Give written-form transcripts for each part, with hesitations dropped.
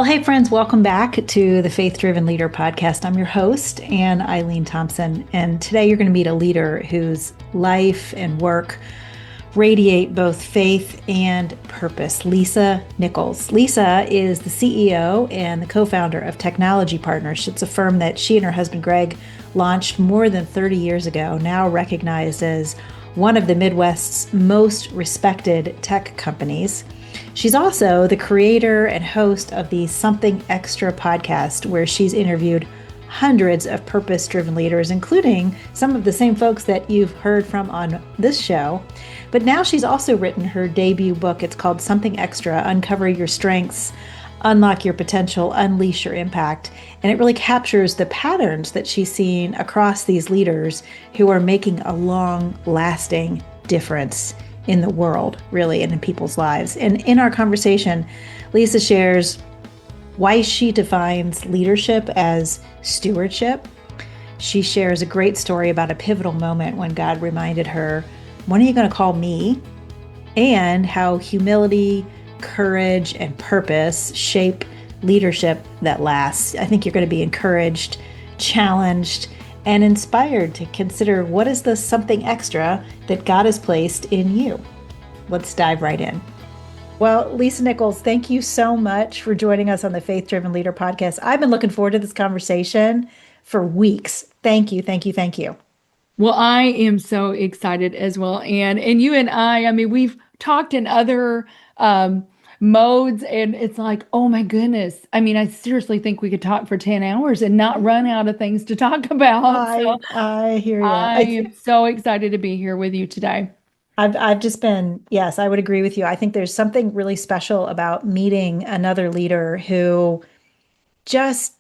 Well, hey, friends, welcome back to the Faith Driven Leader podcast. I'm your host, Ann Eileen Thompson, and today you're going to meet a leader whose life and work radiate both faith and purpose. Lisa Nichols. Lisa is the CEO and the co-founder of Technology Partners. It's a firm that she and her husband Greg launched more than 30 years ago, now recognized as one of the Midwest's most respected tech companies. She's also the creator and host of the Something Extra podcast, where she's interviewed hundreds of purpose-driven leaders, including some of the same folks that you've heard from on this show. But now she's also written her debut book. It's called Something Extra: Uncover Your Strengths, Unlock Your Potential, Unleash Your Impact. And it really captures the patterns that she's seen across these leaders who are making a long-lasting difference in the world, really, and in people's lives. And in our conversation, Lisa shares why she defines leadership as stewardship. She shares a great story about a pivotal moment when God reminded her, "When are you going to call me?" And how humility, courage, and purpose shape leadership that lasts. I think you're going to be encouraged, challenged, and inspired to consider what is the something extra that God has placed in you. Let's dive right in. Well, Lisa Nichols, thank you so much for joining us on the Faith Driven Leader podcast. I've been looking forward to this conversation for weeks. Thank you, thank you, thank you. Well, I am so excited as well, Anne. And you and I mean, we've talked in other modes, and it's like, oh my goodness. I mean, I seriously think we could talk for 10 hours and not run out of things to talk about. So I hear you. I am so excited to be here with you today. I've just been, yes, I would agree with you. I think there's something really special about meeting another leader who just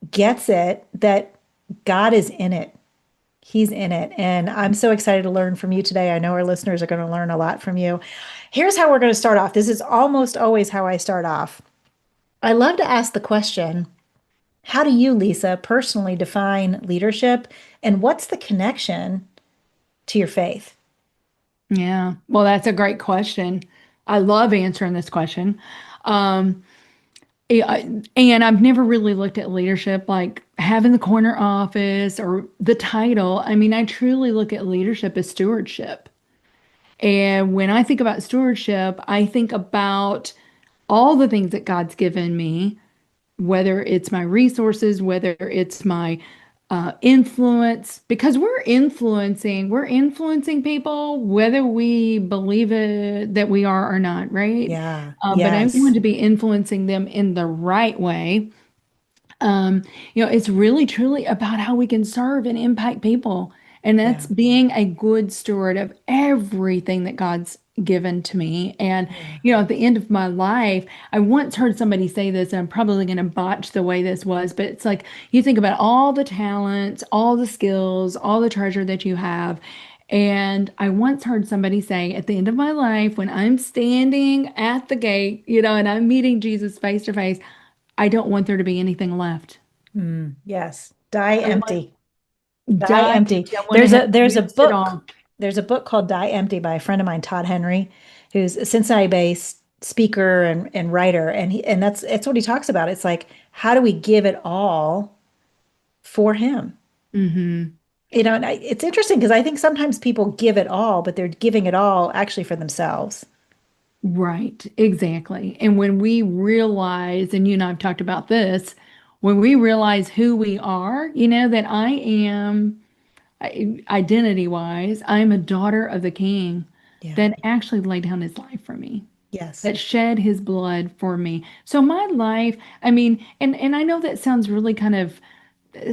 gets it that God is in it. He's in it. And I'm so excited to learn from you today. I know our listeners are going to learn a lot from you. Here's how we're going to start off. This is almost always how I start off. I love to ask the question, how do you, Lisa, personally define leadership? And what's the connection to your faith? Yeah. Well, that's a great question. I love answering this question. Um, and I've never really looked at leadership like having the corner office or the title. I mean, I truly look at leadership as stewardship. And when I think about stewardship, I think about all the things that God's given me, whether it's my resources, whether it's my influence, because we're influencing people, whether we believe it that we are or not, right? Yeah. But I want Yes. to be influencing them in the right way. Um, it's really truly about how we can serve and impact people. And that's Yeah. being a good steward of everything that God's given to me. And, Yeah. at the end of my life, I once heard somebody say this, and I'm probably going to botch the way this was, but it's like you think about all the talents, all the skills, all the treasure that you have. And I once heard somebody say, at the end of my life, when I'm standing at the gate, and I'm meeting Jesus face to face, I don't want there to be anything left. Yes. Die I want empty. Die die empty. empty. I want to have There's a used it book. all. There's a book called Die Empty by a friend of mine, Todd Henry, who's a Cincinnati-based speaker and writer. And that's what he talks about. It's like, how do we give it all for him? Hmm. And it's interesting because I think sometimes people give it all, but they're giving it all actually for themselves. Right, exactly. And when we realize, and you and I have talked about this, when we realize who we are, that I am identity wise, I'm a daughter of the King Yeah. that actually laid down his life for me, Yes. that shed his blood for me. So my life, I mean, and I know that sounds really kind of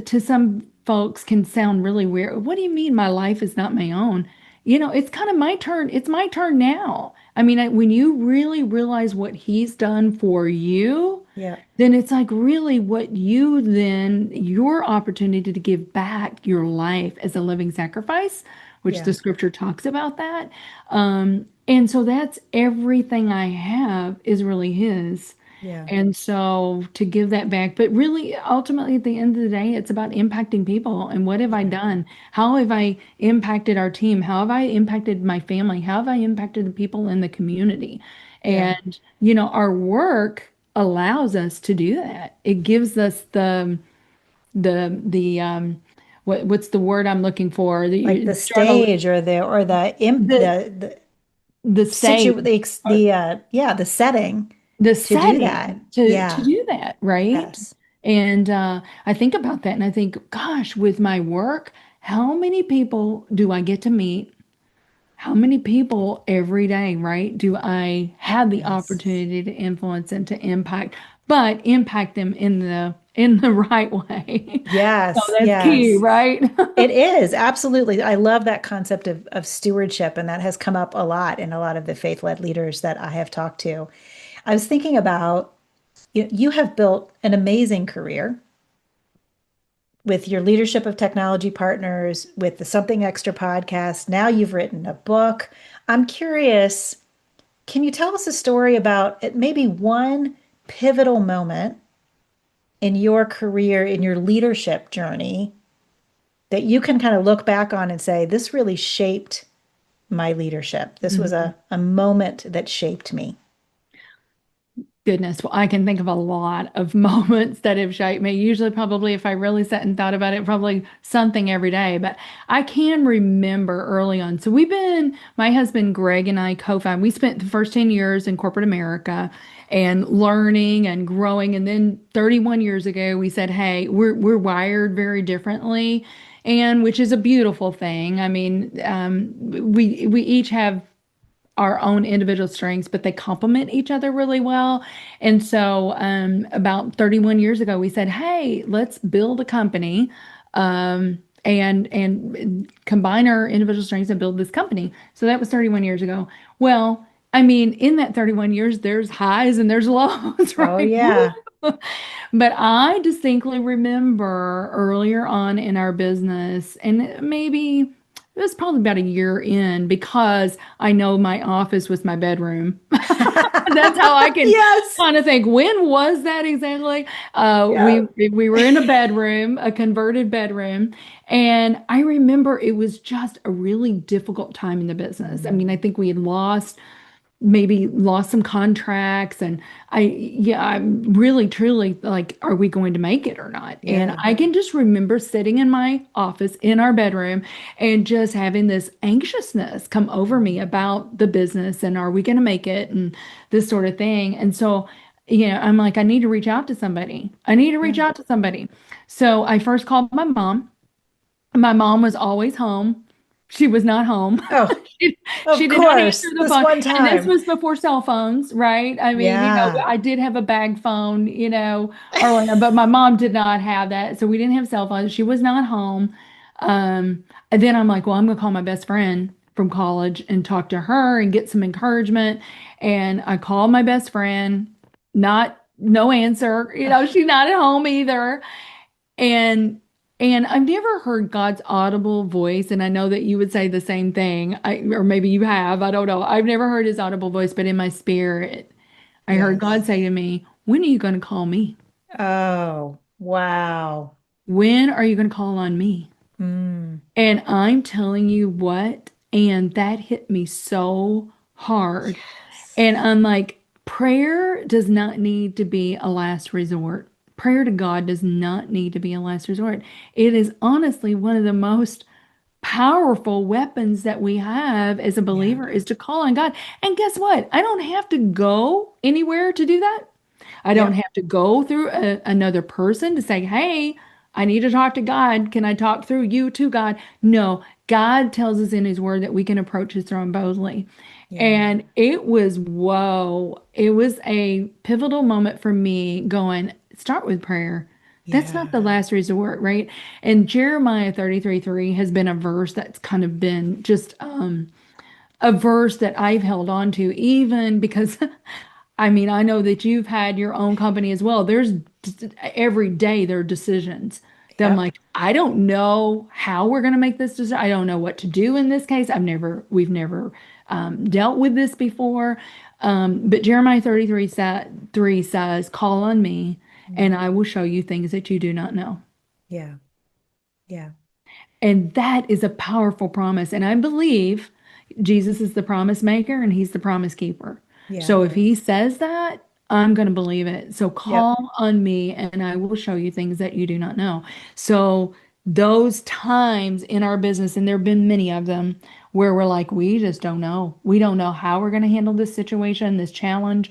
to some folks can sound really weird. What do you mean my life is not my own? It's kind of my turn. It's my turn now. I mean, when you really realize what he's done for you, Yeah. then it's like really your opportunity to give back your life as a living sacrifice, which Yeah. the scripture talks about that. And so that's everything I have is really his. Yeah. And so to give that back, but really ultimately at the end of the day, it's about impacting people. And what have I Yeah. done? How have I impacted our team? How have I impacted my family? How have I impacted the people in the community? Yeah. And, our work. allows us to do that. It gives us the what's the word I'm looking for? Like the Journal stage or the the stage, the setting the to do that. setting to Yeah. do that, right? Yes. And I think about that and I think, gosh, with my work, how many people do I get to meet? How many people every day, right, do I have the Yes. opportunity to influence and to impact, but impact them in the right way? So Yes. that's key, Yes. right? It is, absolutely. I love that concept of stewardship, and that has come up a lot in a lot of the faith-led leaders that I have talked to. I was thinking about you have built an amazing career with your leadership of technology partners, with the Something Extra podcast. Now you've written a book. I'm curious, can you tell us a story about maybe one pivotal moment in your career, in your leadership journey, that you can kind of look back on and say, this really shaped my leadership. This was a moment that shaped me. Goodness, well, I can think of a lot of moments that have shaped me. Usually, probably, if I really sat and thought about it, probably something every day. But I can remember early on. So my husband Greg and I co-founded, we spent the first 10 years in corporate America and learning and growing. And then 31 years ago, we said, hey, we're wired very differently. And which is a beautiful thing. I mean, we each have our own individual strengths, but they complement each other really well. And so, about 31 years ago, we said, "Hey, let's build a company, and combine our individual strengths and build this company." So that was 31 years ago. Well, I mean, in that 31 years, there's highs and there's lows, Oh, right? yeah. But I distinctly remember earlier on in our business, and maybe it was probably about a year in, because I know my office was my bedroom. That's how I can Yes. kind of think, when was that exactly? Yeah. We were in a bedroom, a converted bedroom, and I remember it was just a really difficult time in the business. I mean, I Mm, think we had maybe lost some contracts, and I'm really truly like, are we going to make it or not? And yeah. I can just remember sitting in my office in our bedroom and just having this anxiousness come over me about the business and are we going to make it and this sort of thing. And so, I'm like, I need to reach out to somebody. I need to reach Yeah. out to somebody. So I first called my mom. My mom was always home. She was not home. Oh, She, of she did not answer course. the This phone. one And this time. was before cell phones, right? I mean, Yeah. I did have a bag phone, Orlando, but my mom did not have that. So we didn't have cell phones. She was not home. And then I'm like, well, I'm going to call my best friend from college and talk to her and get some encouragement. And I called my best friend, no answer. She's not at home either. And I've never heard God's audible voice, and I know that you would say the same thing. Or maybe you have, I don't know. I've never heard his audible voice, but in my spirit, I heard God Yes. say to me, "When are you going to call me? Oh, wow. When are you going to call on me?" Mm. And I'm telling you what, and that hit me so hard. Yes. And I'm like, prayer does not need to be a last resort. Prayer to God does not need to be a last resort. It is honestly one of the most powerful weapons that we have as a Yeah. believer is to call on God. And guess what? I don't have to go anywhere to do that. I don't Yep. have to go through another person to say, hey, I need to talk to God. Can I talk through you to God? No, God tells us in his word that we can approach his throne boldly. Yeah. And it was, whoa, it was a pivotal moment for me going, start with prayer. That's not Yeah. the last resort, right? And Jeremiah 33:3 has been a verse that's kind of been just a verse that I've held on to, even because I mean, I know that you've had your own company as well. Every day there are decisions that I'm Yep. like, I don't know how we're going to make this decision. I don't know what to do in this case. We've never dealt with this before. But Jeremiah 3 says, call on me and Mm. I will show you things that you do not know. Yeah. Yeah. And that is a powerful promise. And I believe Jesus is the promise maker and he's the promise keeper. Yeah. So if he says that, I'm going to believe it. So Yep. call on me and I will show you things that you do not know. So those times in our business, and there have been many of them where we're like, we just don't know. We don't know how we're going to handle this situation, this challenge.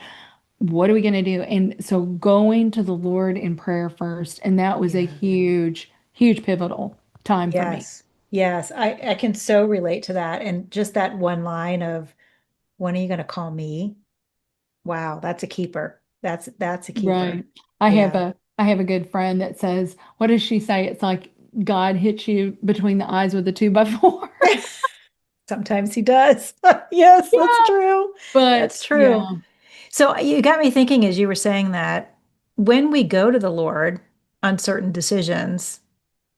What are we going to do? And so going to the Lord in prayer first. And that was a Yeah. huge, huge pivotal time for me. Yes. Yes. I can so relate to that. And just that one line of, when are you going to call me? Wow, that's a keeper. That's a keeper. Right. I have Yeah. a good friend that says, what does she say? It's like God hits you between the eyes with a 2x4. Sometimes he does. Yes, that's Yeah. true. But That's yeah, true. So you got me thinking as you were saying that when we go to the Lord on certain decisions,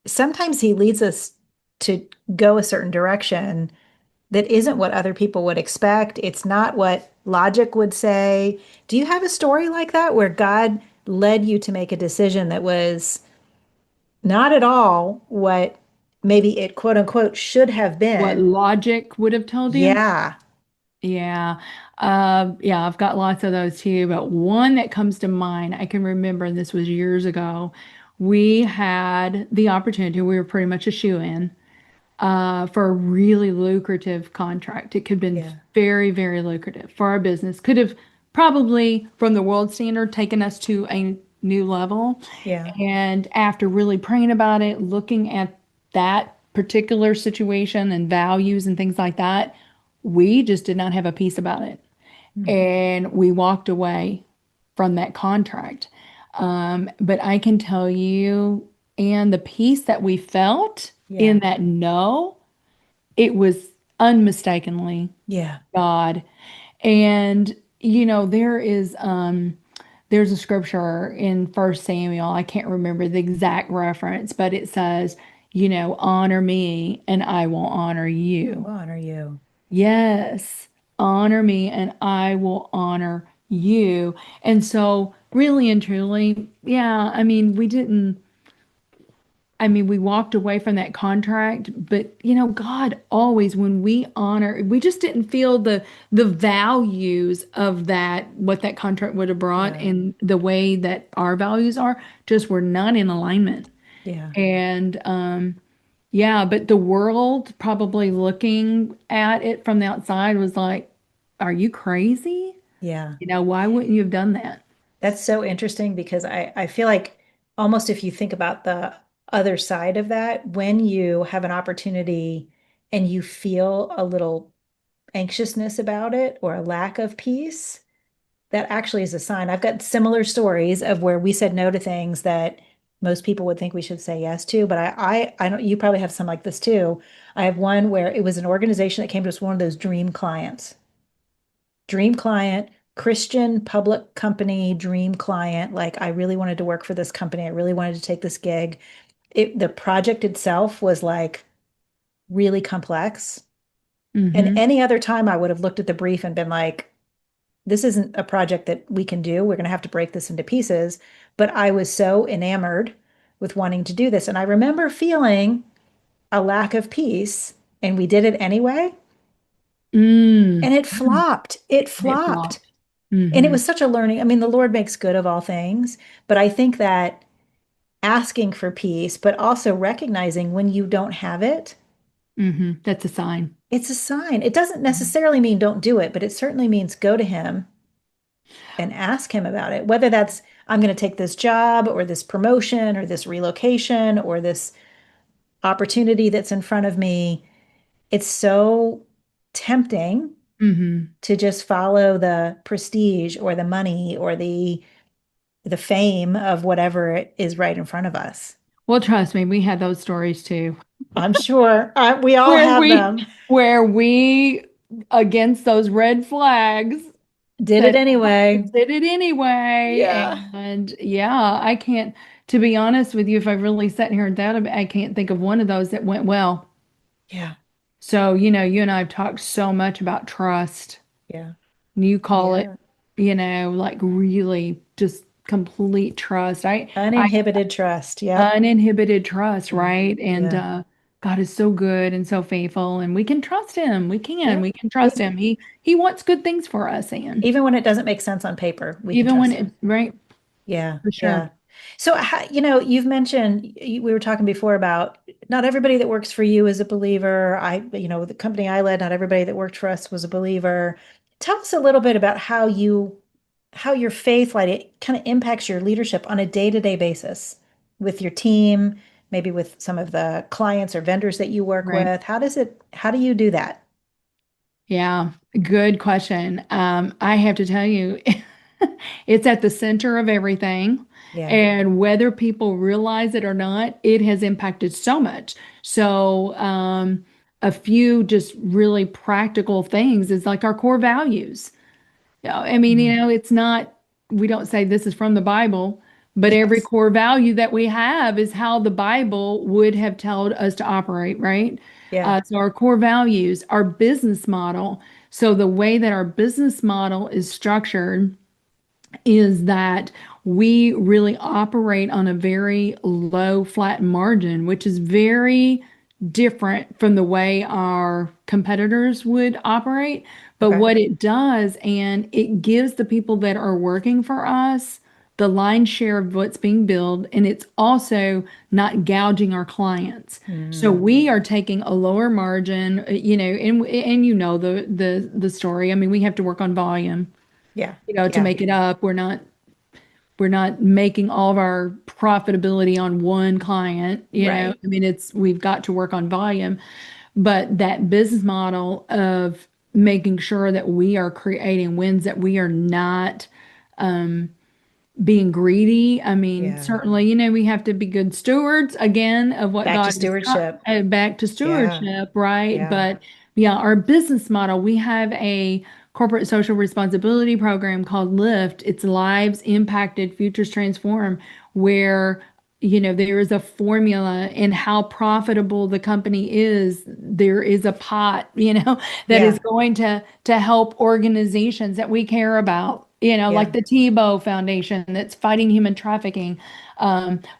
sometimes he leads us to go a certain direction that isn't what other people would expect. It's not what logic would say. Do you have a story like that where God led you to make a decision that was not at all what maybe it quote unquote should have what been? logic would have told you? Yeah. Yeah. Yeah, I've got lots of those too, but one that comes to mind, I can remember, and this was years ago. We had the opportunity, we were pretty much a shoe-in for a really lucrative contract. It could have been Yeah. very, very lucrative for our business. Could have probably, from the world standard, taken us to a new level. Yeah. And after really praying about it, looking at that particular situation and values and things like that, we just did not have a peace about it. Hmm. And we walked away from that contract. But I can tell you, and the peace that we felt in Yeah. that no, it was unmistakably Yeah. God. And there's a scripture in First Samuel, I can't remember the exact reference, but it says, honor me and I will honor We'll you. honor you. Yes, honor me and I will honor you. And so really and truly, yeah, we walked away from that contract, but God always, when we honor, we just didn't feel the values of that, what that contract would have brought, Yeah. and the way that our values are, just were not in alignment. Yeah. And yeah, but the world probably looking at it from the outside was like, "Are you crazy? Yeah. Why wouldn't you have done that?" That's so interesting because I feel like almost if you think about the other side of that, when you have an opportunity and you feel a little anxiousness about it or a lack of peace, that actually is a sign. I've got similar stories of where we said no to things that most people would think we should say yes to, but I don't, you probably have some like this too. I have one where it was an organization that came to us, one of those dream client, Christian public company, dream client. Like I really wanted to work for this company. I really wanted to take this gig. The project itself was like really complex. And Mm-hmm. any other time I would have looked at the brief and been like, this isn't a project that we can do. We're going to have to break this into pieces. But I was so enamored with wanting to do this. And I remember feeling a lack of peace, and we did it anyway. And Mm. it flopped. It It flopped. flopped. And it Mm-hmm. was such a learning. I mean, the Lord makes good of all things. But I think that asking for peace, but also recognizing when you don't have it, Mm-hmm. That's a sign. it's a sign. It doesn't Mhm. necessarily mean don't do it, but it certainly means go to Him and ask him about it. Whether that's, I'm going to take this job or this promotion or this relocation or this opportunity that's in front of me. It's so tempting Mm-hmm. to just follow the prestige or the money or the fame of whatever is right in front of us. Well, trust me, we had those stories too. I'm sure we all Where have we, them. where we, against those red flags, Did it said, anyway. did it anyway. Yeah. And yeah, I can't, to be honest with you, if I really sat here and thought about it, I can't think of one of those that went well. Yeah. So, you and I have talked so much about trust. Yeah. You call it, Yeah. like really just complete trust. I Uninhibited trust. Yep. uninhibited trust, Yeah. right? And Yeah. God is so good and so faithful, and we can trust him. Yep. We can trust him. He wants good things for us, and Even when it doesn't make sense on paper, we can even when trust it, him. right, Yeah, for sure. yeah. So, you've mentioned we were talking before about not everybody that works for you is a believer. The company I led, not everybody that worked for us was a believer. Tell us a little bit about how your faith, like it kind of impacts your leadership on a day-to-day basis with your team, maybe with some of the clients or vendors that you work Right. with. How do you do that? Yeah, good question. I have to tell you, it's at the center of everything. Yeah. And whether people realize it or not, it has impacted so much. So, a few just really practical things is like our core values. Yeah, I mean, Mm. it's not, we don't say this is from the Bible, but every Yes. core value that we have is how the Bible would have told us to operate, right? Yeah. So our core values, our business model. So the way that our business model is structured is that we really operate on a very low flat margin, which is very different from the way our competitors would operate. But Okay. what it does, and it gives the people that are working for us the lion's share of what's being billed, and it's also not gouging our clients. So Mm. we are taking a lower margin, and the story. I mean, we have to work on volume, Yeah. to Yeah. make it up. We're not making all of our profitability on one client, Right. I mean, we've got to work on volume, but that business model of making sure that we are creating wins, that we are not being greedy. I mean, Yeah. certainly, we have to be good stewards again of what Back to God has taught, stewardship. back to Yeah. stewardship, right? Yeah. But yeah, our business model, we have a corporate social responsibility program called Lift. It's Lives Impacted, Futures Transform, where there is a formula in how profitable the company is. There is a pot, that is Yeah. going to help organizations that we care about, like Yeah. the Tebow Foundation that's fighting human trafficking.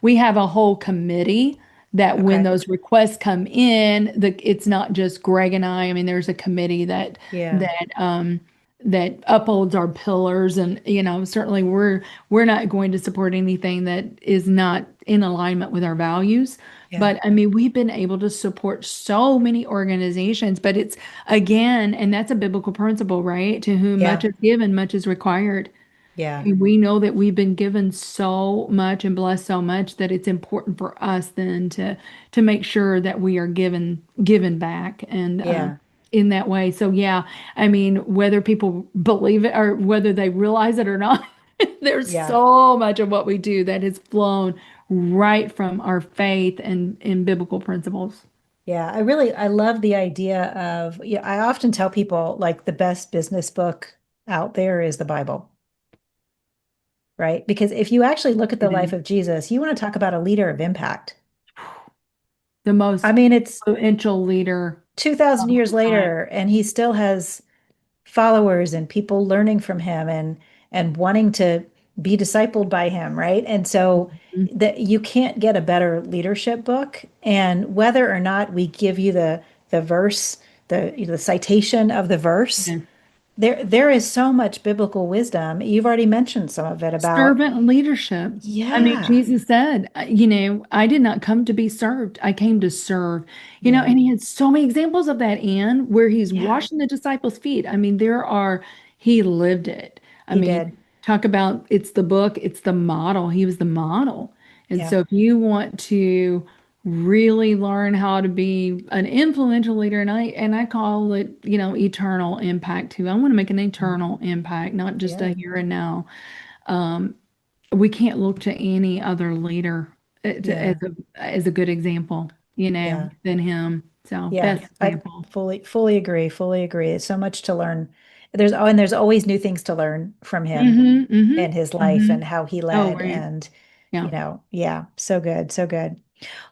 We have a whole committee that when Okay. those requests come in, it's not just Greg and I. I mean, there's a committee that Yeah. that um, that upholds our pillars, and certainly we're not going to support anything that is not in alignment with our values. Yeah. But I mean, we've been able to support so many organizations, but it's again, and that's a biblical principle, right? To whom much Yeah. is given, much is required. Yeah. And we know that we've been given so much and blessed so much that it's important for us then to make sure that we are given back and Yeah. in that way. So yeah, I mean, whether people believe it or whether they realize it or not, there's Yeah. so much of what we do that has flown right from our faith and biblical principles. Yeah. I love the idea of, I often tell people like the best business book out there is the Bible, right? Because if you actually look at the It life is of Jesus, you want to talk about a leader of impact. the I most mean, it's influential leader 2000 of years our time. later and he still has followers and people learning from him and wanting to be discipled by him, right? And so Mhm. that you can't get a better leadership book. And whether or not we give you the verse, the citation of the verse, Yeah. there is so much biblical wisdom. You've already mentioned some of it about, Servant leadership. I mean, yeah, Jesus said, I did not come to be served. I came to serve. yeah, And he had so many examples of that, Anne, where he's yeah, washing the disciples' feet. I mean, he lived it. I he mean, did. talk about it's the book, it's the model. He was the model. And Yeah, so if you want to really learn how to be an influential leader, and I call it, eternal impact too. I want to make an eternal impact, not just a yeah, here and now. Um, we can't look to any other leader yeah, as a good example, yeah. than him. So Yeah, best I example. fully agree, fully agree. There's so much to learn. And there's always new things to learn from him Hmm. Hmm. and his life Hmm. and how he Oh, led right. and Yeah. yeah, so good, so good.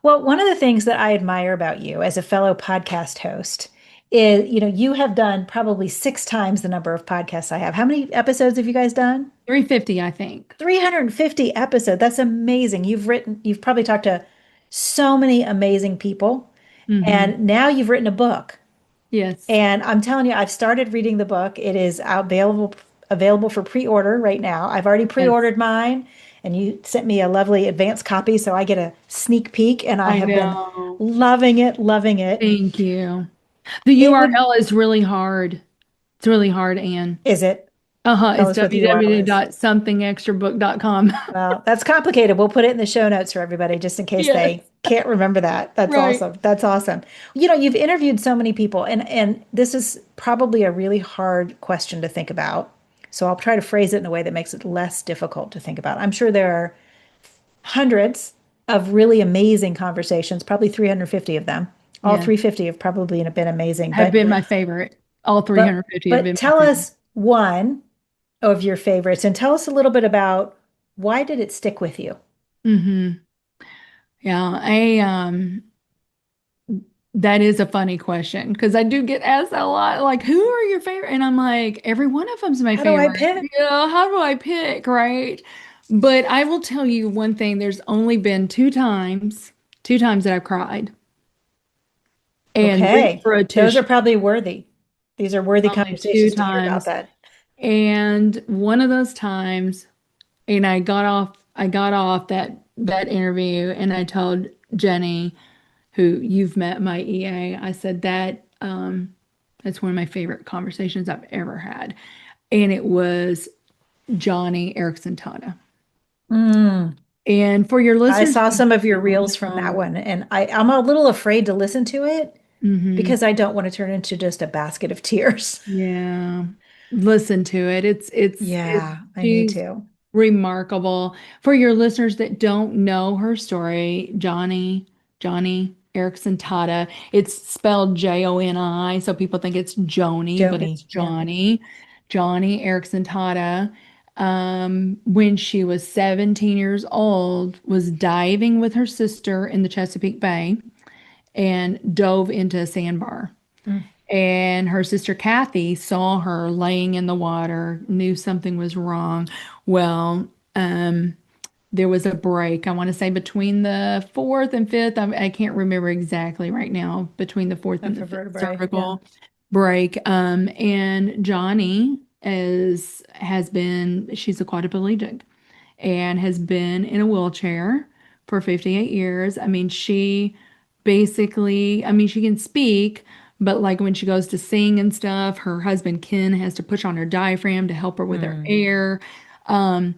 Well, one of the things that I admire about you as a fellow podcast host is, you have done probably 6 times the number of podcasts I have. How many episodes have you guys done? 350, I think. 350 episodes. That's amazing. You've probably talked to so many amazing people. Mm-hmm. And now you've written a book. Yes, And I'm telling you, I've started reading the book. It is available for pre-order right now. I've already yes, pre-ordered mine, and you sent me a lovely advance copy, so I get a sneak peek, and I I have been know. loving it, loving it. Thank you. The It would, URL is really hard. It's really hard, Anne. is it? Uh-huh. Tell It's us what the URL is. www.somethingextrabook.com. Well, that's complicated. We'll put it in the show notes for everybody just in case Yes. they can't remember that. That's Right. awesome. That's awesome. You've interviewed so many people, and this is probably a really hard question to think about. So I'll try to phrase it in a way that makes it less difficult to think about. I'm sure there are hundreds of really amazing conversations, probably 350 of them. All Yeah. 350 have probably been amazing, Have been my favorite. All but 350 have but been my tell favorite. us one of your favorites and tell us a little bit about why did it stick with you? Hmm. Yeah. That is a funny question because I do get asked that a lot. Like, who are your favorite? And I'm like, every one of them's my How do I favorite. pick? Yeah, how do I pick, right? But I will tell you one thing, there's only been two times that I've cried. And reach Okay. for a Those are tissue. probably worthy. These are worthy Only two conversations to hear about times. that. And one of those times, and I got off that interview and I told Jenny, who you've met, my EA, I said that's one of my favorite conversations I've ever had. And it was Johnny Erickson Tana. Mm. And for your I listeners saw who some of your don't reels from that know, one, and I'm a little afraid to listen to it hmm, because I don't want to turn into just a basket of tears. yeah, listen to it. Yeah, I need She's to. remarkable. For your listeners that don't know her story, Johnny Erickson Tata, it's spelled Joni, so people think it's Joni, but it's Joni, yeah. Johnny Erickson Tata. When she was 17 years old, was diving with her sister in the Chesapeake Bay and dove into a sandbar. Mm. And her sister Kathy saw her laying in the water, knew something was wrong. Well, there was a break, I want to say between the fourth and fifth. I can't remember exactly right now, between the fourth and Of the a fifth vertebrae, yeah. cervical break. And Johnny has been, she's a quadriplegic and has been in a wheelchair for 58 years. I mean, she basically, I mean, she can speak, but like when she goes to sing and stuff, her husband Ken has to push on her diaphragm to help her with her Mm. air. Um,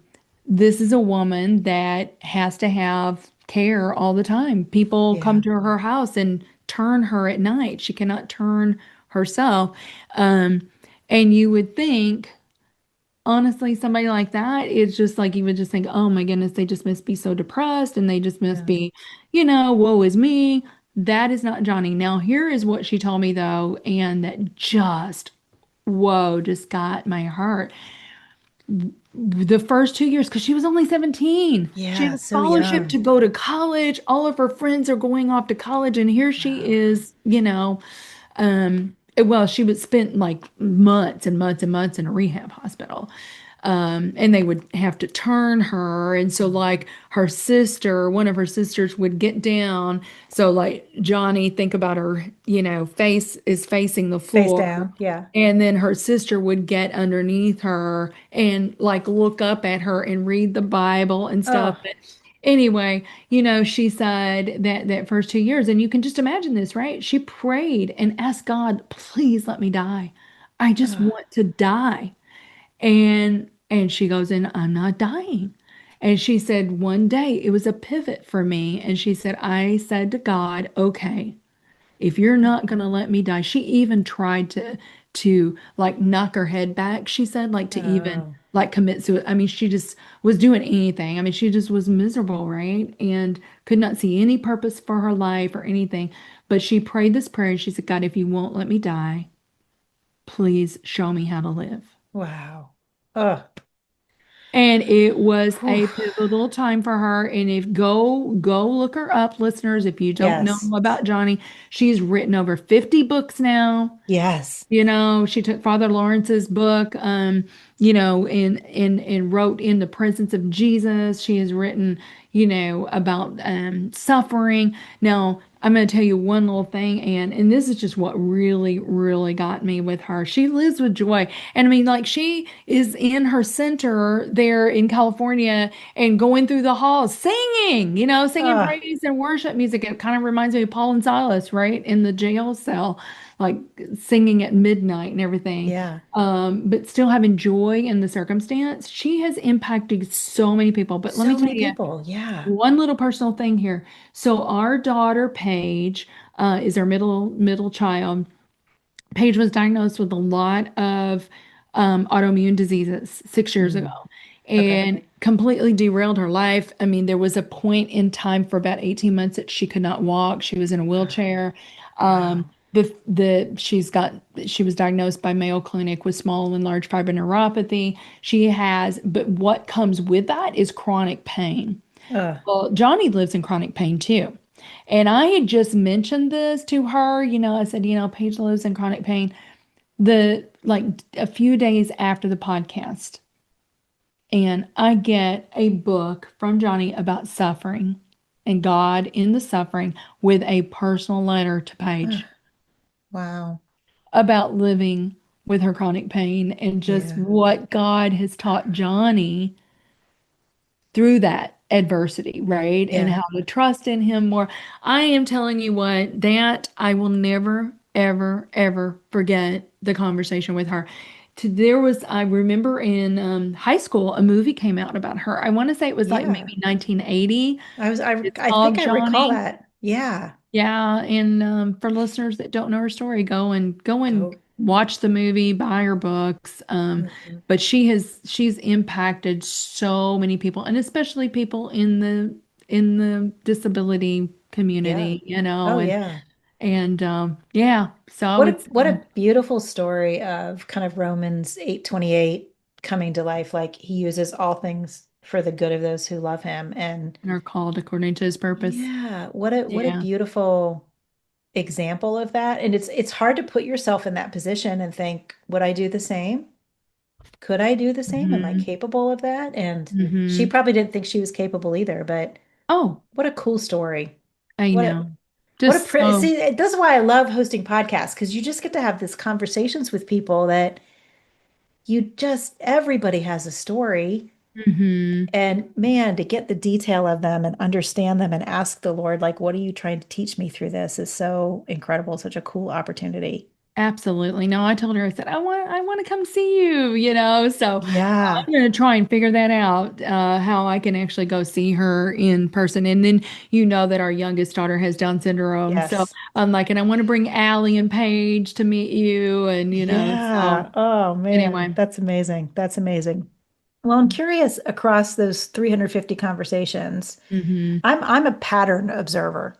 this is a woman that has to have care all the time. People come Yeah, to her house and turn her at night. She cannot turn herself. Um, and you would think, honestly, somebody like that, it's just like you would just think, oh my goodness, they just must be so depressed and they just must yeah. be, woe is me. That is not Johnny. Now, here is what she told me though, and that just, whoa, just got my heart. The first 2 years, because she was only 17, she had Yeah, a so scholarship young. to go to college. All of her friends are going off to college, and here she Wow. is, well, she was spent like months and months and months in a rehab hospital. And they would have to turn her. And so, Mm. like, one of her sisters would get down. So, like, Johnny, think about her, face is facing the Face floor. down, yeah. And then her sister would get underneath her and, like, look up at her and read the Bible and stuff. Oh, But anyway, she said that first 2 years, and you can just imagine this, right? She prayed and asked God, please let me die. I just oh, want to die. And she goes in, I'm not dying. And she said one day it was a pivot for me. And she said, I said to God, okay, if you're not gonna let me die. She even tried to like knock her head back. She said like to even oh, like commit suicide. I mean, she just was doing anything. I mean, she just was miserable, right? And could not see any purpose for her life or anything. But she prayed this prayer and she said, God, if you won't let me die, please show me how to live. wow. Oh, And it was whew. a pivotal time for her. And if go look her up, listeners, if you don't know Yes, about Johnny, she's written over 50 books now. yes. She took Father Lawrence's book, and wrote In the Presence of Jesus. She has written, about suffering. Now, I'm going to tell you one little thing, and this is just what really, really got me with her. She lives with joy. And I mean, like she is in her center there in California and going through the halls singing, singing Oh, praise and worship music. It kind of reminds me of Paul and Silas, right? In the jail cell, like singing at midnight and everything. yeah. But still having joy in the circumstance. She has impacted so many people. But let me So tell many you, people. Yeah. one little personal thing here. So our daughter Paige is our middle child. Paige was diagnosed with a lot of autoimmune diseases 6 years ago Mm, okay. and completely derailed her life. I mean, there was a point in time for about 18 months that she could not walk. She was in a Oh, wheelchair. Um, wow. she was diagnosed by Mayo Clinic with small and large fiber neuropathy. But what comes with that is chronic pain. Uh, Well, Johnny lives in chronic pain too. And I had just mentioned this to her, I said, Paige lives in chronic pain. Like a few days after the podcast, and I get a book from Johnny about suffering and God in the suffering with a personal letter to uh, Paige wow. about living with her chronic pain and just Yeah. what God has taught Johnny through that adversity, right? And Yeah. how to trust in him more. I am telling you what, that I will never, ever, ever forget the conversation with her. I remember in high school, a movie came out about her. I want to say it was like Yeah. maybe 1980. I It's I think called I recall Johnny. that. Yeah. Yeah, and for listeners that don't know her story, go and Go. watch the movie, buy her books. Mhm. But she's impacted so many people, and especially people in the disability Yeah. community, Oh, yeah. and yeah. So it's What a beautiful story of kind of Romans 8:28 coming to life. Like he uses all things for the good of those who love him. And are called according to his purpose. yeah, what a Yeah. beautiful example of that. And it's hard to put yourself in that position and think, would I do the same? Could I do the same? Am I Hmm. capable of that? And she Hmm. probably didn't think she was capable either, but Oh, what a cool story. I What a know. what a Just so. see, this is why I love hosting podcasts because you just get to have this conversations with people that you just everybody has a story. Hmm. And man, to get the detail of them and understand them and ask the Lord, like, what are you trying to teach me through this is so incredible, such a cool opportunity. Absolutely. No, I told her, I said, I want to come see you, So Yeah. I'm going to try and figure that out, how I can actually go see her in person. And then that our youngest daughter has Down syndrome. So Yes. I'm like, and I want to bring Allie and Paige to meet you. And, so Yeah. Oh man, anyway. that's amazing. That's amazing. Well, I'm curious across those 350 conversations, Hmm. I'm a pattern observer.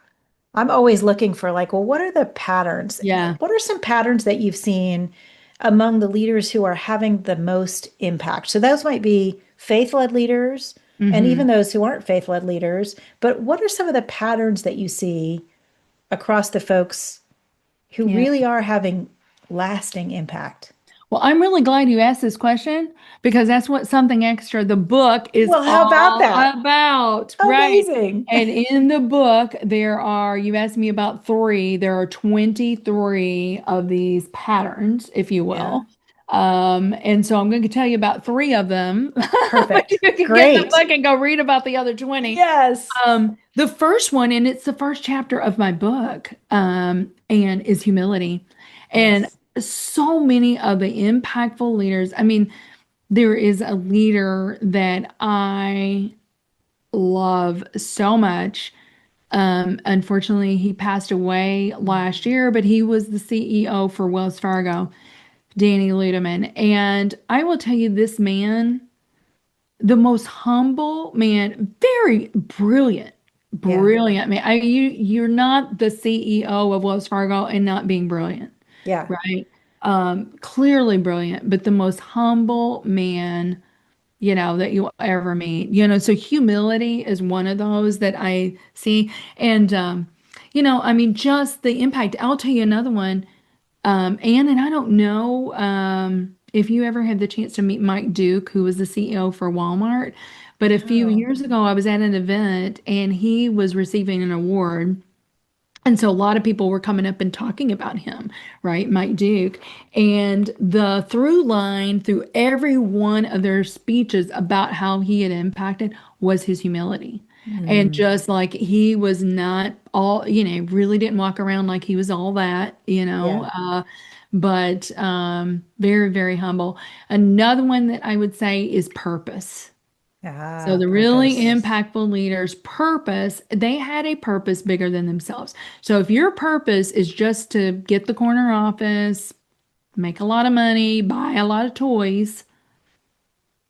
I'm always looking for like, well, what are the patterns? Yeah. What are some patterns that you've seen among the leaders who are having the most impact? So those might be faith-led leaders and Hmm. even those who aren't faith-led leaders. But what are some of the patterns that you see across the folks who Yeah. really are having lasting impact? Well, I'm really glad you asked this question because that's what Something Extra, the book, is Well, how about all that? about, right? Amazing. And in the book, you asked me about three, there are 23 of these patterns, if you Yeah, will. And so I'm going to tell you about three of them, but you perfect. can get the Great. book and go read about the other 20. Yes. The first one, and it's the first chapter of my book, and is humility. And Yes. so many of the impactful leaders, I mean, there is a leader that I love so much. Unfortunately, he passed away last Mhm. year, but he was the CEO for Wells Fargo, Danny Ludeman. And I will tell you, this man, the most humble man, very brilliant, Yeah. brilliant man. You're not the CEO of Wells Fargo and not being brilliant, Yeah. right? Clearly brilliant, but the most humble man, that you'll ever meet. So humility is one of those that I see. And I mean, just the impact. I'll tell you another one. Anne, and I don't know if you ever had the chance to meet Mike Duke, who was the CEO for Walmart, but a few No. years ago, I was at an event and he was receiving an award And so a lot of people were coming up and talking about him, right? Mike Duke. And the through line through every one of their speeches about how he had impacted was his humility. And Mm, just like he was not all, really didn't walk around like he was all that, yeah. but very, very humble. Another one that I would say is purpose. So Ah, the really purpose. impactful leaders' purpose, they had a purpose bigger than themselves. So if your purpose is just to get the corner office, make a lot of money, buy a lot of toys,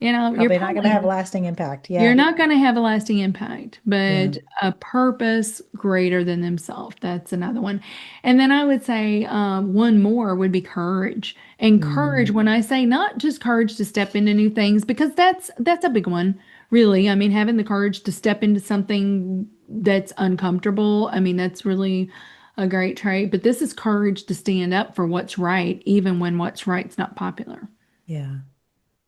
you're Probably not going to have probably lasting impact. you're Yeah. not going to have a lasting impact, Yeah. but a purpose greater than themselves. That's another one. And then I would say one more would be courage. And courage, Mm, when I say not just courage to step into new things, because that's a big one, really. I mean, having the courage to step into something that's uncomfortable. I mean, that's really a great trait. But this is courage to stand up for what's right, even when what's right's not popular. yeah.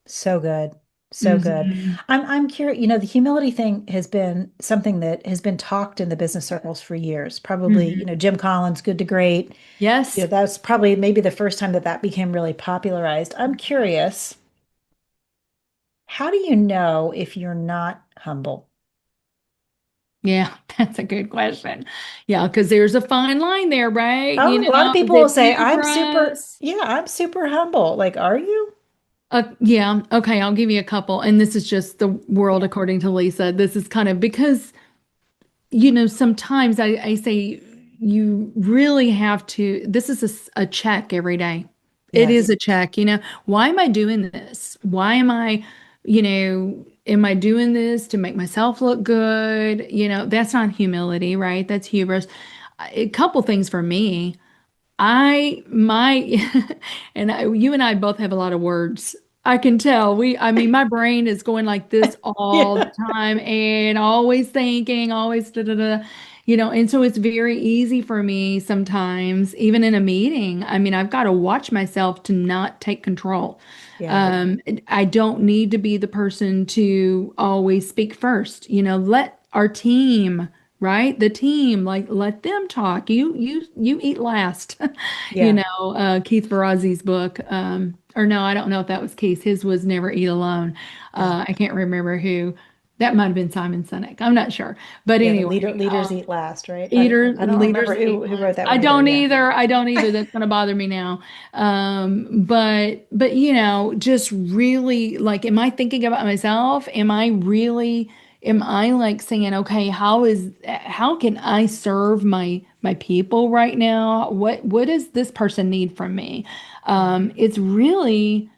So good. So good. Hmm. I'm curious, the humility thing has been something that has been talked in the business circles for years. Probably, Hmm. Jim Collins, Good to Great. Yes. That's probably maybe the first time that that became really popularized. I'm curious, how do you know if you're not humble? Yeah, that's a good question. Yeah, because there's a fine line there, right? Oh, a lot of Is people will it say, hubris? I'm super humble. Like, are you? Yeah, okay, I'll give you a couple. And this is just the world Yeah. according to Lisa. This is kind of because, sometimes I say you really have to, this is a check every day. It is Yes. a check, why am I doing this? Why am I doing this to make myself look good? That's not humility, right? That's hubris. A couple things for me. My you and I both have a lot of words. I can tell. I mean, my brain is going like this all the Yeah. time and always thinking, always da da da, and so it's very easy for me sometimes, even in a meeting. I mean, I've got to watch myself to not take control. Yeah. I don't need to be the person to always speak first. Let our team, right? The team, like let them talk. You eat last. Yeah. Keith Ferrazzi's book. Or no, I don't know if that was Keith. His was Never Eat Alone. Yeah. I can't remember who. That might have been Simon Sinek. I'm not sure. But Yeah. The anyway, leaders eat last, right? eater I don't remember leaders eat who wrote last. that I one either. don't Yeah. either. I don't either. That's going to bother me now. But just really like, am I thinking about myself? Am I like saying, okay, how can I serve my people right now? What does this person need from me? Yeah. It's really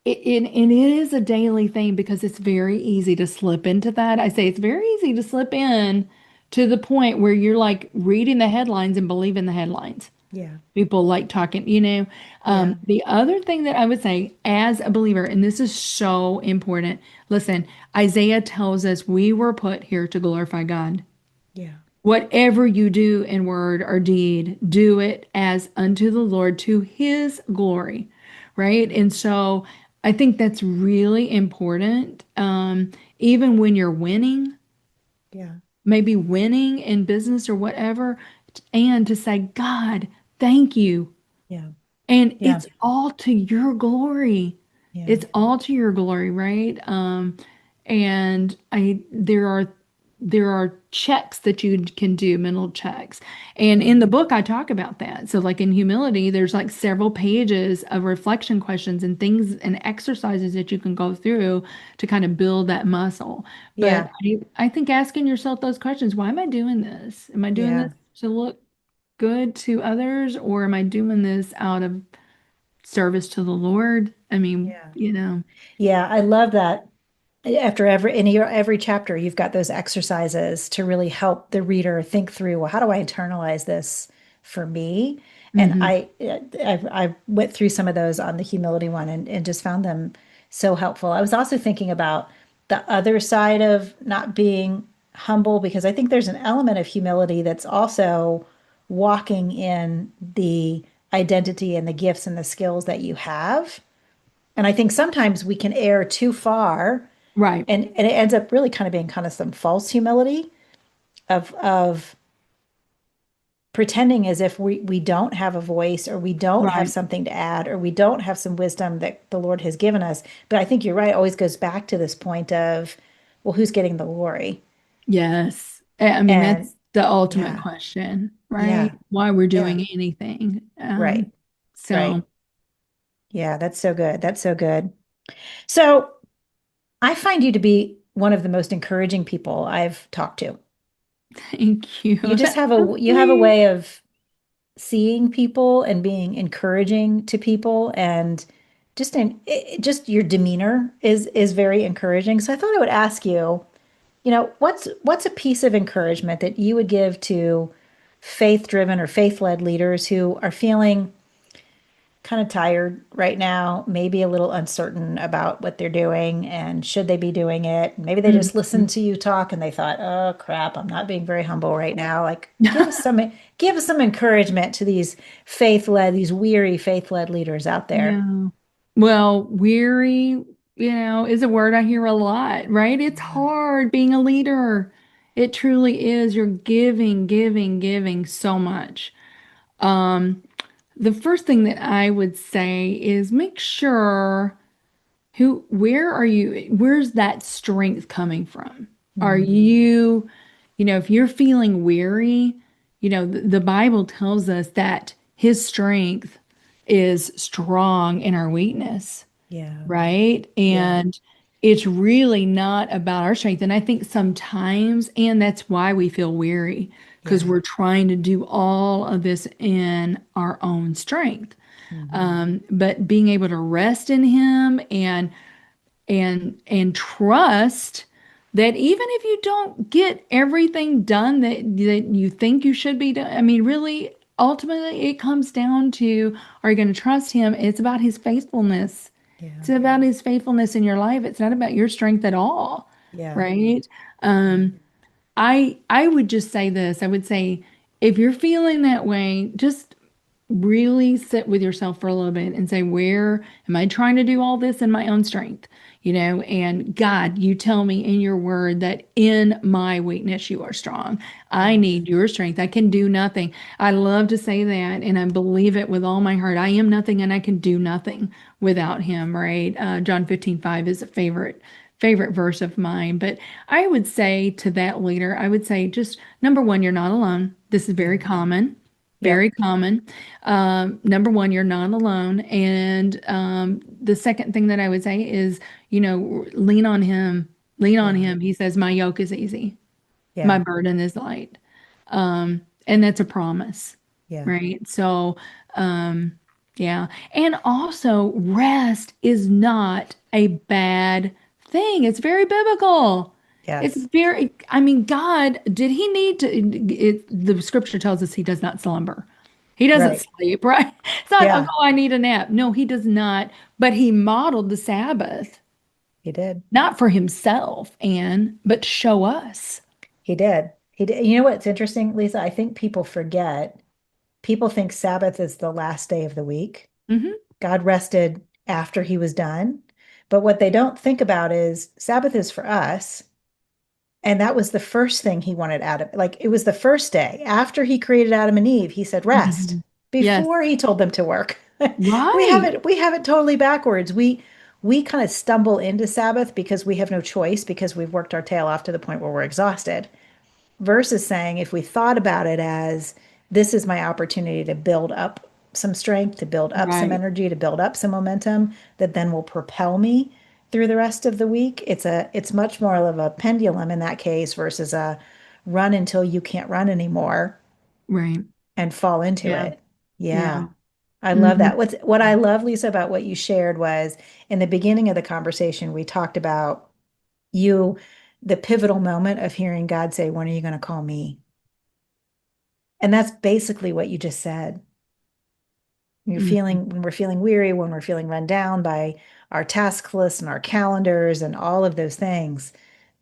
and it is a daily thing because it's very easy to slip into that. I say it's very easy to slip in to the point where you're like reading the headlines and believing the headlines. Yeah. People like talking, Yeah. The other thing that I would say as a believer, and this is so important, listen, Isaiah tells us we were put here to glorify God. Yeah. Whatever you do in word or deed, do it as unto the Lord to his glory, right? And so I think that's really important. Even when you're winning, Yeah. maybe winning in business or whatever, and to say, God, thank you. Yeah. And Yeah. it's all to your glory. Yeah. It's all to your glory, right? And there are checks that you can do, mental checks. And Yeah. in the book, I talk about that. So, like in humility, there's like several pages of reflection questions and things and exercises that you can go through to kind of build that muscle. But Yeah. I think asking yourself those questions, why am I doing this? Am I doing Yeah. this to look good to others, or am I doing this out of service to the Lord? I mean, Yeah. you know. Yeah. I love that. After every chapter, you've got those exercises to really help the reader think through, well, how do I internalize this for me? And Hmm. I went through some of those on the humility one and just found them so helpful. I was also thinking about the other side of not being humble, because I think there's an element of humility that's also walking in the identity and the gifts and the skills that you have. And I think sometimes we can err too far, Right. and it ends up really kind of being kind of some false humility of pretending as if we don't have a voice or we don't have Right. something to add or we don't have some wisdom that the Lord has given us. But I think you're right, it always goes back to this point of, well, who's getting the glory? Yes. I mean, And that's the ultimate yeah, question, right? yeah, Why we're yeah, doing anything. right, right. So Yeah, that's so good. That's so good. So I find you to be one of the most encouraging people I've talked to. thank you. You just That's have so a sweet. way of seeing people and being encouraging to people, and just your demeanor is very encouraging. So I thought I would ask you, what's a piece of encouragement that you would give to faith-driven or faith-led leaders who are feeling kind of tired right now, maybe a little uncertain about what they're doing and should they be doing it? Maybe they just listened Mhm. to you talk and they thought, "Oh crap, I'm not being very humble right now." Like give us some encouragement to these weary faith-led leaders out there. Yeah. Well, weary, is a word I hear a lot, right? It's Yeah. hard being a leader. It truly is. You're giving, giving, giving so much. Um, the first thing that I would say is make sure where's that strength coming from? Are Mm, you, if you're feeling weary, the Bible tells us that his strength is strong in our weakness, yeah. right? Yeah. And it's really not about our strength. And I think sometimes, and that's why we feel weary, because Yeah. we're trying to do all of this in our own strength. Hmm. But being able to rest in him and trust that even if you don't get everything done that you think you should be done, I mean, really, ultimately, it comes down to, are you going to trust him? It's about his faithfulness. Yeah. It's about his faithfulness in your life. It's not about your strength at all, Yeah. right? Yeah. I would just say this. I would say if you're feeling that way, just really sit with yourself for a little bit and say, where am I trying to do all this in my own strength? And God, you tell me in your word that in my weakness you are strong. I Yes. need your strength. I can do nothing. I love to say that, and I believe it with all my heart. I am nothing and I can do nothing without him, right? John 15:5 is a favorite verse of mine. But I would say to that leader, I would say just number one, you're not alone. This is very Yeah. common. Very Yep. common. Number one, you're not alone. And the second thing that I would say is, lean on him. Lean on Yeah. him. He says, my yoke is easy, my Yeah. burden is light. And that's a promise, Yeah. right? So, yeah. And also, rest is not a bad thing. It's very biblical. It's Yes. very, I mean, God, did he need to? The scripture tells us he does not slumber. He doesn't Right. sleep, right? It's not, oh, Yeah. I need a nap. No, he does not. But he modeled the Sabbath, He did. not for himself, but to show us. He did. He did. You know what's interesting, Lisa? I think people forget. People think Sabbath is the last day of the week. Hmm. God rested after he was done. But what they don't think about is Sabbath is for us. And that was the first thing he wanted Adam. Like it was the first day after he created Adam and Eve. He said rest Hmm. Yes, before he told them to work. We have right, it totally backwards. We kind of stumble into Sabbath because we have no choice because we've worked our tail off to the point where we're exhausted. Versus saying, if we thought about it as this is my opportunity to build up some strength, to build up some right, energy, to build up some momentum that then will propel me through the rest of the week. It's much more of a pendulum in that case versus a run until you can't run anymore right. and fall into Yeah, it. yeah. Yeah. I love Hmm. that. What I love, Lisa, about what you shared was in the beginning of the conversation, we talked about you, the pivotal moment of hearing God say, "When are you going to call me?" And that's basically what you just said. Hmm. When we're feeling weary, when we're feeling run down by our task lists and our calendars and all of those things,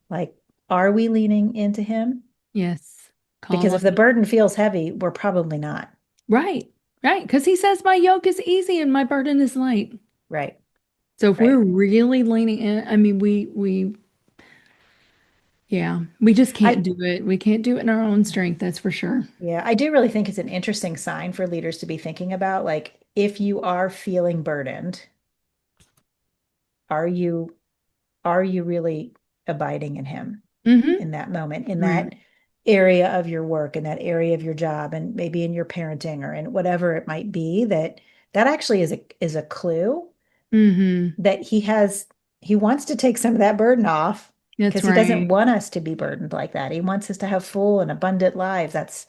like, are we leaning into him? Yes. Because Call if on the me. burden feels heavy, we're probably not. Right, right. Because he says, my yoke is easy and my burden is light. So if we're Right. really leaning in, I mean, Yeah, we just can't I do it. We can't do it in our own strength, that's for sure. Yeah, I do really think it's an interesting sign for leaders to be thinking about. Like, if you are feeling burdened, are you are you really abiding in him Hmm. in that moment, in Right. that area of your work, in that area of your job, and maybe in your parenting or in whatever it might be, that actually is a clue Hmm. that he wants to take some of that burden off That's because he doesn't right. want us to be burdened like that. He wants us to have full and abundant lives. That's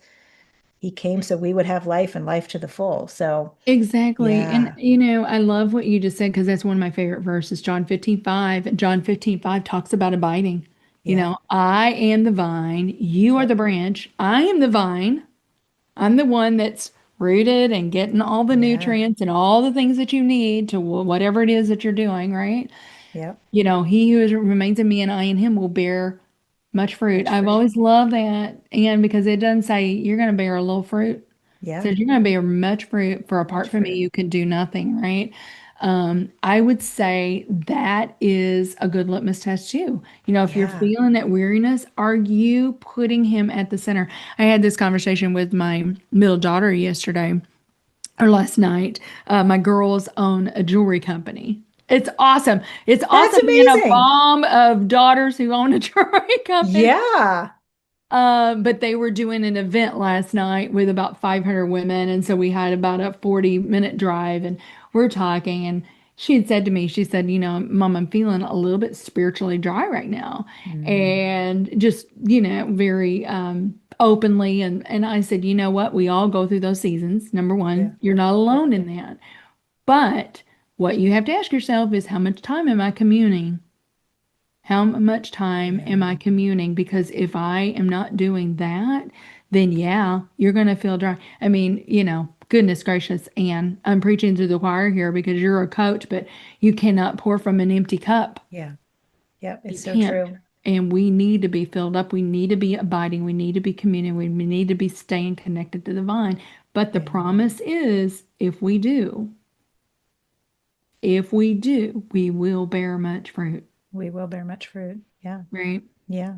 He came so we would have life and life to the full. So, Exactly. And yeah, I love what you just said because that's one of my favorite verses, John 15:5. And John 15:5 talks about abiding. yeah, I am the vine, you are yep, the branch. I am the vine. I'm the one that's rooted and getting all the yeah, nutrients and all the things that you need to whatever it is that you're doing, right? yep, He who remains in me and I in him will bear much fruit. much I've fruit. always loved that. And because it doesn't say you're going to bear a little fruit, it Yeah, says you're going to bear much fruit, for apart much from me, fruit. you can do nothing, right? I would say that is a good litmus test too. If you're Yeah. feeling that weariness, are you putting him at the center? I had this conversation with my middle daughter yesterday or last night. My girls own a jewelry company. It's awesome. It's That's awesome being a amazing. mom of daughters who own a jewelry company. Yeah. But they were doing an event last night with about 500 women. And so we had about a 40-minute drive and we're talking. And she had said to me, she said, Mom, I'm feeling a little bit spiritually dry right now. Mm, And just, very openly. And I said, you know what? We all go through those seasons. Number yeah. one, you're not Yeah. alone in that. But what you have to ask yourself is, how much time am I communing? How much time am I Yeah. communing? Because if I am not doing that, then yeah, you're going to feel dry. I mean, goodness gracious, Anne, I'm preaching to the choir here because you're a coach, but you cannot pour from an empty cup. Yeah. Yeah. You It's so can't. true. And we need to be filled up. We need to be abiding. We need to be communing. We need to be staying connected to the vine. But the Amen. promise is, if we do, we will bear much fruit, We will bear much fruit. Yeah. right? Yeah.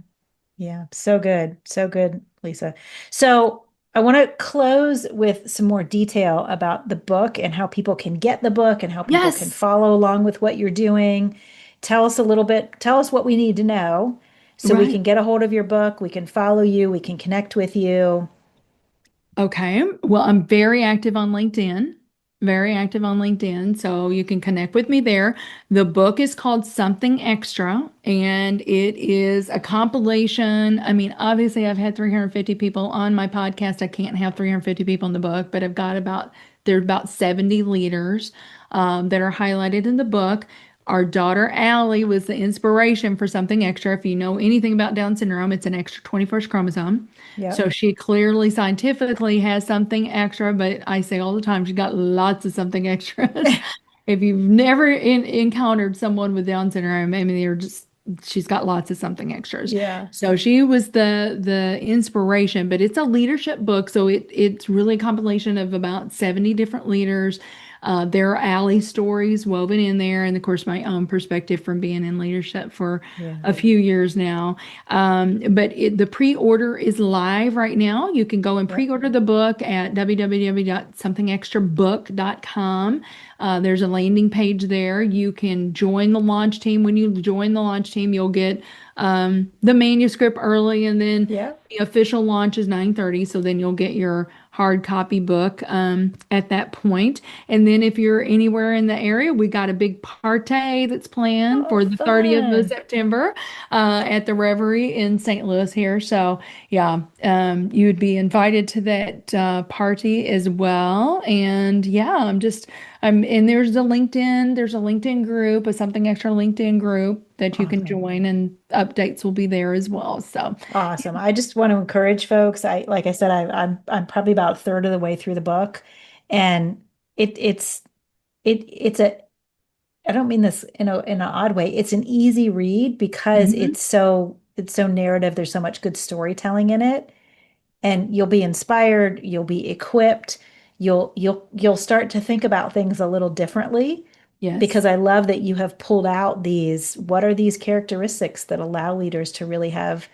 Yeah. So good. So good, Lisa. So I want to close with some more detail about the book and how people can get the book and how people can Yes, follow along with what you're doing. Tell us a little bit, tell us what we need to know so we right. can get a hold of your book, we can follow you, we can connect with you. Okay. Well, I'm very active on LinkedIn. Very active on LinkedIn. So you can connect with me there. The book is called Something Extra, and it is a compilation. I mean, obviously, I've had 350 people on my podcast. I can't have 350 people in the book, but there are about 70 leaders that are highlighted in the book. Our daughter Allie was the inspiration for Something Extra. If you know anything about Down syndrome, it's an extra 21st chromosome. Yep. So she clearly scientifically has something extra, but I say all the time, she's got lots of something extras. If you've never encountered someone with Down syndrome, I mean, she's got lots of something extras. Yeah. So she was the inspiration, but it's a leadership book. So it's really a compilation of about 70 different leaders. There are Allie stories woven in there, and of course, my own perspective from being in leadership for Yeah. a few years now. But the pre-order is live right now. You can go and Yep. pre-order the book at www.somethingextrabook.com. There's a landing page there. You can join the launch team. When you join the launch team, you'll get the manuscript early, and then Yep. the official launch is 9:30. So then you'll get your hard copy book at that point. And then if you're anywhere in the area, we got a big party that's planned Oh, for the 30th of fun. September at the Reverie in St. Louis here. So yeah, you'd be invited to that party as well. And yeah, and there's a LinkedIn group, a Something Extra LinkedIn group that you can Awesome. join, and updates will be there as well. So Awesome. I just want to encourage folks. Like I said, I'm probably about a third of the way through the book, and it's a I don't mean this in an odd way. It's an easy read because mhm. it's so narrative. There's so much good storytelling in it, and you'll be inspired. You'll be equipped. You'll start to think about things a little differently Yes. because I love that you have pulled out what are these characteristics that allow leaders to really have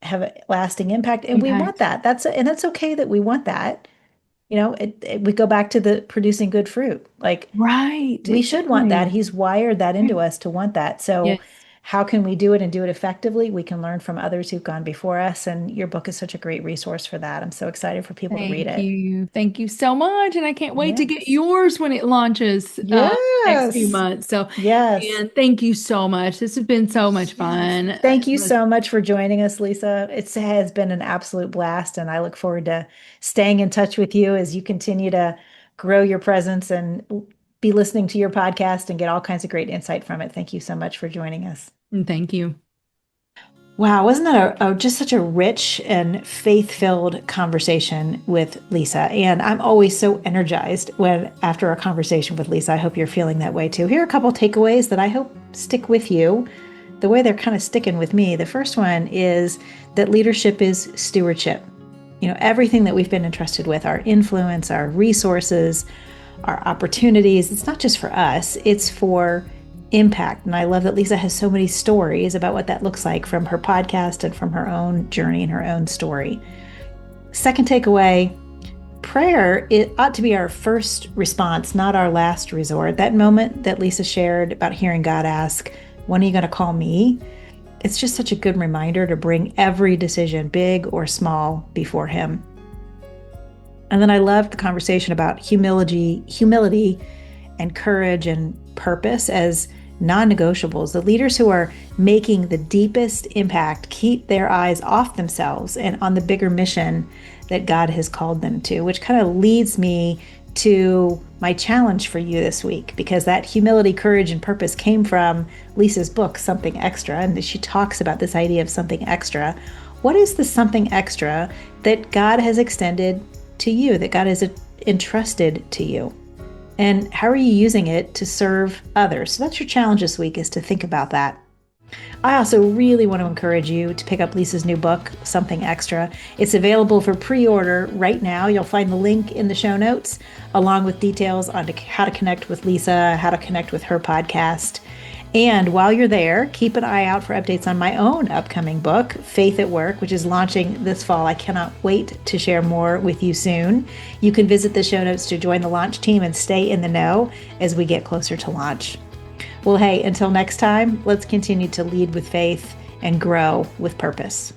a lasting impact. And we want Impact. that. That's okay that we want that. We go back to the producing good fruit. Like Right. we should want that. Exactly. He's wired that into us to want that. So Yes. how can we do it and do it effectively? We can learn from others who've gone before us. And your book is such a great resource for that. I'm so excited for people to read Thank it. you. Thank you so much. And I can't wait to get Yes. yours when it launches next few Yes. months. So, Yes. and thank you so much. This has been so much Yes. fun. Thank you so much for joining us, Lisa. It has been an absolute blast, and I look forward to staying in touch with you as you continue to grow your presence and be listening to your podcast and get all kinds of great insight from it. Thank you so much for joining us. And thank you. Wow, wasn't that just such a rich and faith-filled conversation with Lisa? And I'm always so energized when after a conversation with Lisa. I hope you're feeling that way too. Here are a couple takeaways that I hope stick with you the way they're kind of sticking with me. The first one is that leadership is stewardship. Everything that we've been entrusted with, our influence, our resources, our opportunities, it's not just for us, it's for impact. And I love that Lisa has so many stories about what that looks like from her podcast and from her own journey and her own story. Second takeaway, prayer, it ought to be our first response, not our last resort. That moment that Lisa shared about hearing God ask, "When are you going to call me?" It's just such a good reminder to bring every decision, big or small, before Him. And then I loved the conversation about humility and courage and purpose as non-negotiables. The leaders who are making the deepest impact keep their eyes off themselves and on the bigger mission that God has called them to, which kind of leads me to my challenge for you this week, because that humility, courage, and purpose came from Lisa's book, Something Extra, and she talks about this idea of something extra. What is the something extra that God has extended to you, that God has entrusted to you? And how are you using it to serve others? So that's your challenge this week, is to think about that. I also really want to encourage you to pick up Lisa's new book, Something Extra. It's available for pre-order right now. You'll find the link in the show notes, along with details on how to connect with Lisa, how to connect with her podcast. And while you're there, keep an eye out for updates on my own upcoming book, Faith at Work, which is launching this fall. I cannot wait to share more with you soon. You can visit the show notes to join the launch team and stay in the know as we get closer to launch. Well, hey, until next time, let's continue to lead with faith and grow with purpose.